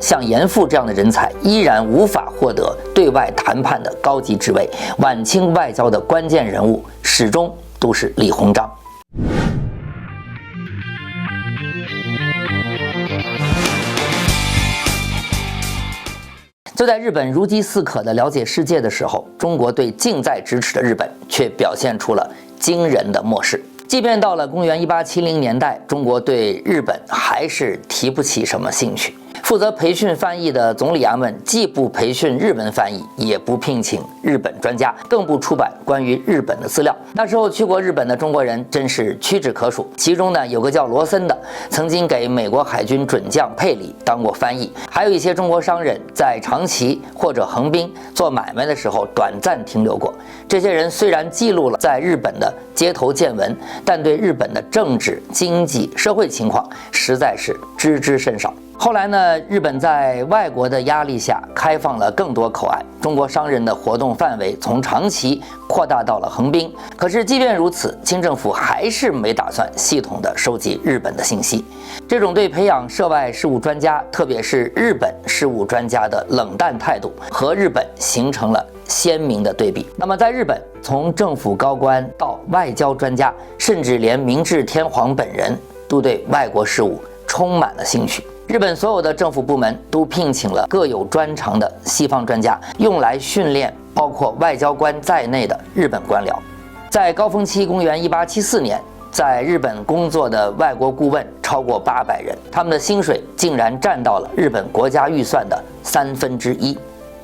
像严复这样的人才依然无法获得对外谈判的高级职位，晚清外交的关键人物始终都是李鸿章。就在日本如饥似渴地了解世界的时候，中国对近在咫尺的日本却表现出了惊人的漠视。即便到了公元1870年代，中国对日本还是提不起什么兴趣。负责培训翻译的总理衙门既不培训日文翻译，也不聘请日本专家，更不出版关于日本的资料。那时候去过日本的中国人真是屈指可数，其中呢有个叫罗森的，曾经给美国海军准将佩里当过翻译，还有一些中国商人在长崎或者横滨做买卖的时候短暂停留过。这些人虽然记录了在日本的街头见闻，但对日本的政治、经济、社会情况实在是知之甚少。后来呢，日本在外国的压力下开放了更多口岸，中国商人的活动范围从长崎扩大到了横滨。可是即便如此，清政府还是没打算系统地收集日本的信息。这种对培养涉外事务专家，特别是日本事务专家的冷淡态度，和日本形成了鲜明的对比。那么在日本，从政府高官到外交专家，甚至连明治天皇本人都对外国事务充满了兴趣。日本所有的政府部门都聘请了各有专长的西方专家，用来训练包括外交官在内的日本官僚。在高峰期，公元1874年，在日本工作的外国顾问超过800人，他们的薪水竟然占到了日本国家预算的1/3。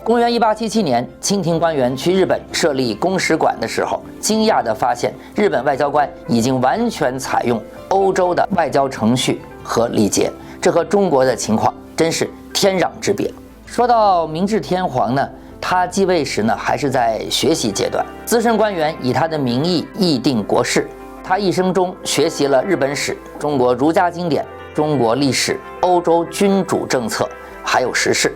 公元1877年，清廷官员去日本设立公使馆的时候，惊讶地发现日本外交官已经完全采用欧洲的外交程序和礼节，这和中国的情况真是天壤之别。说到明治天皇呢，他继位时呢还是在学习阶段，资深官员以他的名义议定国事。他一生中学习了日本史、中国儒家经典、中国历史、欧洲君主政策，还有时事。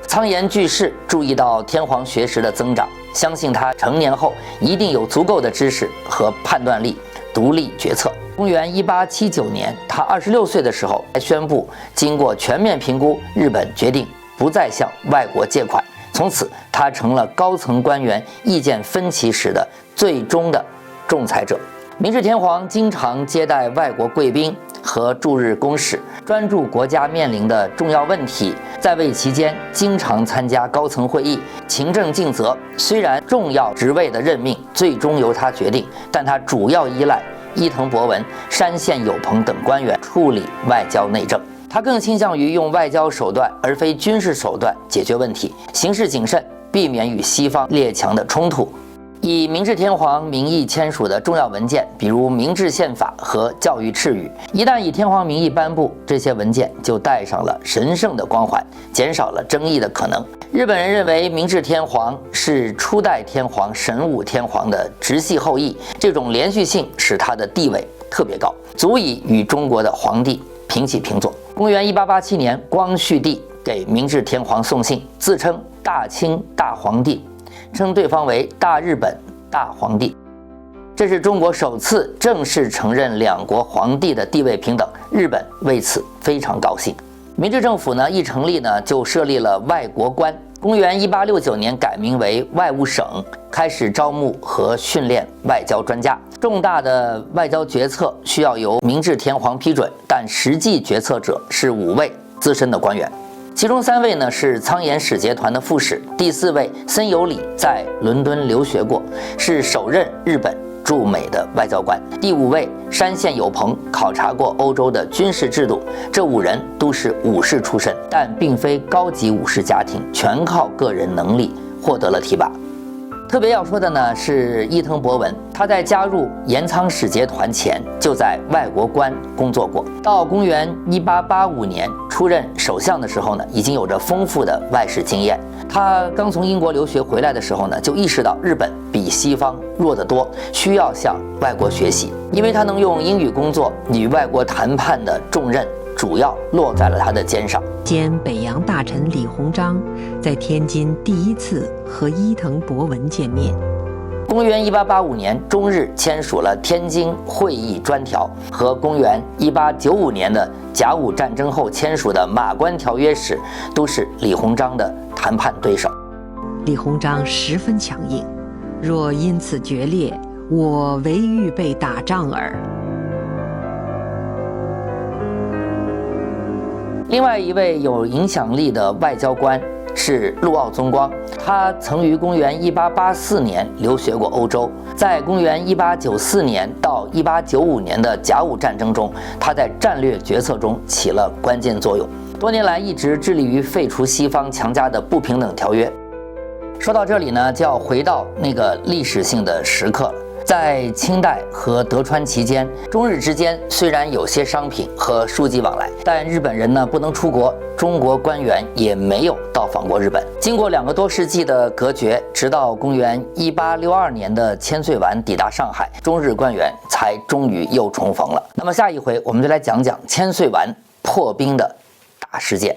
仓研巨士注意到天皇学识的增长，相信他成年后一定有足够的知识和判断力，独立决策。公元1879年，他26岁的时候还宣布，经过全面评估，日本决定不再向外国借款。从此，他成了高层官员意见分歧时的最终的仲裁者。明治天皇经常接待外国贵宾和驻日公使，专注国家面临的重要问题。在位期间，经常参加高层会议，勤政尽责。虽然重要职位的任命最终由他决定，但他主要依赖伊藤博文、山县有朋等官员处理外交内政。他更倾向于用外交手段而非军事手段解决问题，行事谨慎，避免与西方列强的冲突。以明治天皇名义签署的重要文件，比如明治宪法和教育敕语，一旦以天皇名义颁布，这些文件就带上了神圣的光环，减少了争议的可能。日本人认为明治天皇是初代天皇神武天皇的直系后裔，这种连续性使他的地位特别高，足以与中国的皇帝平起平坐。公元1887年，光绪帝给明治天皇送信，自称大清大皇帝，称对方为大日本大皇帝。这是中国首次正式承认两国皇帝的地位平等，日本为此非常高兴。明治政府呢一成立呢就设立了外国官，公元1869年改名为外务省，开始招募和训练外交专家。重大的外交决策需要由明治天皇批准，但实际决策者是5位资深的官员。其中3位呢是仓研使节团的副使，第4位森有礼在伦敦留学过，是首任日本驻美的外交官。第5位山县有朋考察过欧洲的军事制度。这5人都是武士出身，但并非高级武士家庭，全靠个人能力获得了提拔。特别要说的呢是伊藤博文，他在加入岩仓使节团前就在外国官工作过。到公元1885年出任首相的时候呢，已经有着丰富的外事经验。他刚从英国留学回来的时候呢，就意识到日本比西方弱得多，需要向外国学习。因为他能用英语工作，与外国谈判的重任主要落在了他的肩上。兼北洋大臣李鸿章在天津第一次和伊藤博文见面，公元1885年，中日签署了天津会议专条，和公元1895年的甲午战争后签署的马关条约时，都是李鸿章的谈判对手。李鸿章十分强硬，若因此决裂，我唯预备打仗耳。另外一位有影响力的外交官是陆奥宗光，他曾于公元1884年留学过欧洲，在公元1894年到1895年的甲午战争中，他在战略决策中起了关键作用。多年来一直致力于废除西方强加的不平等条约。说到这里呢，就要回到那个历史性的时刻了。在清代和德川期间，中日之间虽然有些商品和书籍往来，但日本人呢不能出国，中国官员也没有到访过日本。经过2个多世纪的隔绝，直到公元1862年的千岁丸抵达上海，中日官员才终于又重逢了。那么下一回我们就来讲讲千岁丸破冰的大事件。